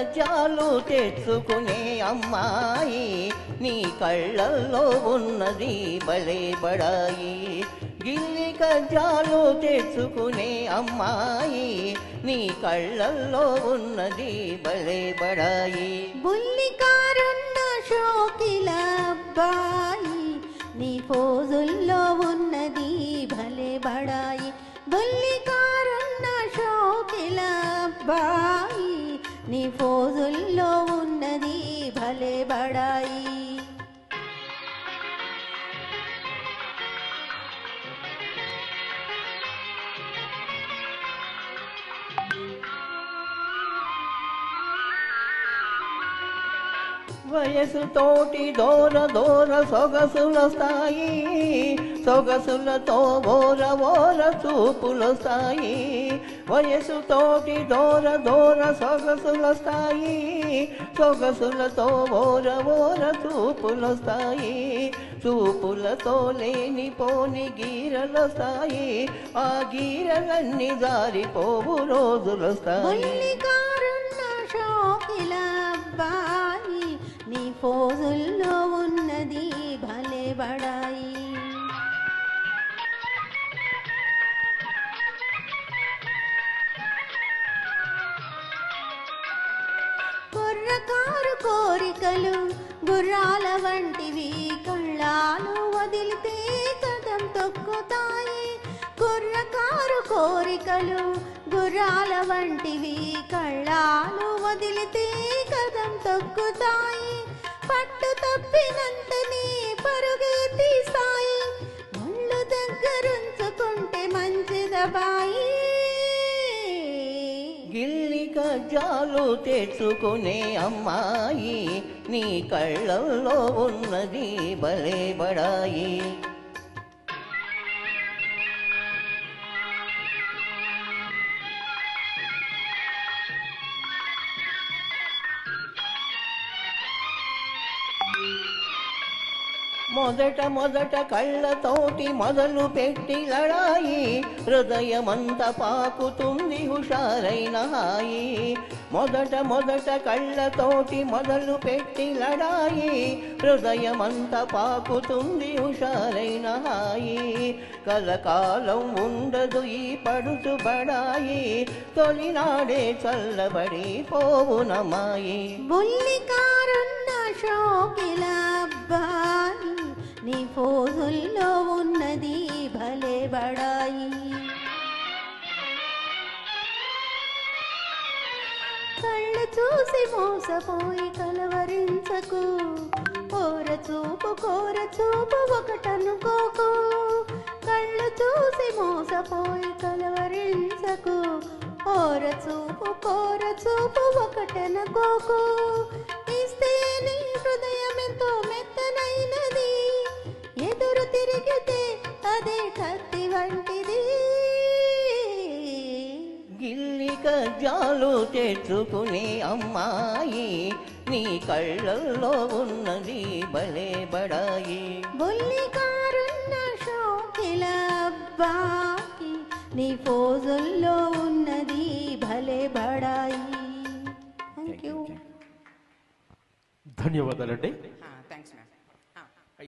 కజ్జాలు తెచ్చుకునే అమ్మాయి నీ కళ్ళల్లో ఉన్నది భలే బడాయి. గిల్లి కజ్జాలు తెచ్చుకునే అమ్మాయి నీ కళ్ళల్లో ఉన్నది భలే బడాయి. బుల్లికారున్న షోకిల అబ్బాయి నీ పోజుల్లో ఉన్నది భలే బడాయి. బుల్లికారున్న షోకిల అబ్బాయి నీ పోజుల్లో ఉన్నది భలే బడాయి. వయసుతోటి దూర దూర సొగసులొస్తాయి, సొగసులతో ఓర ఓర చూపులొస్తాయి. వయసుతోటి దూర దూర సొగసులొస్తాయి, సొగసులతో ఓర ఓర చూపులొస్తాయి. చూపులతో లేని పోని గీరలొస్తాయి, ఆ గీరలన్నీ జారిపోవు రోజులొస్తాయి. నీ పోజుల్లో ఉన్నది భలే బడాయి. కుర్రకారు కోరికలు గుర్రాల వంటివి, కళ్ళాలు వదిలితే కదం తొక్కుతాయి. కుర్రకారు కోరికలు గుర్రాల వంటివి, కళ్ళాలు వదిలితే కదం తొక్కుతాయి. పట్టు తప్పినంతనే పరుగే తీస్తాయి, ముళ్ళు దగ్గరుంచుకుంటే మంచిదబాయి. గిల్లి కజ్జాలు తెచ్చుకునే అమ్మాయి నీ కళ్ళల్లో ఉన్నది భలే బడాయి. మొదట మొదట కళ్ళతోటి మొదలు పెట్టి లడాయి, హృదయమంత పాకుతుంది హుషారైన హాయి. మొదట మొదట కళ్ళతోటి మొదలు పెట్టి లడాయి, హృదయమంత పాకుతుంది హుషారైన హాయి. కలకాలం ఉండదు ఈ పడుచు బడాయి, తొలినాడే చల్లబడి పోవునమాయి. బుల్లికారున్న షోకిల అబ్బాయి నీ పోజుల్లో ఉన్నది భలే బడాయి. కళ్ళు చూసి మోసపోయి కలవరించకు, కోర చూపు ఒకటనుకోకు. కళ్ళు చూసి మోసపోయి కలవరించకు, కోర చూపు ఒకటనుకోకు. ఇస్తే నీ హృదయం ఎంతో మెత్తనైనది, ఎదురు తిరిగితే అదే కత్తి వంటిది. గిల్లి కజ్జాలు తెచ్చుకునే అమ్మాయి నీ కళ్ళల్లో ఉన్నది భలే బడాయి. బుల్లికారున్న షోకిల అబ్బాయి నీ పోజుల్లో ఉన్నది భలే బడాయి. Thank you. ధన్యవాదాలండి.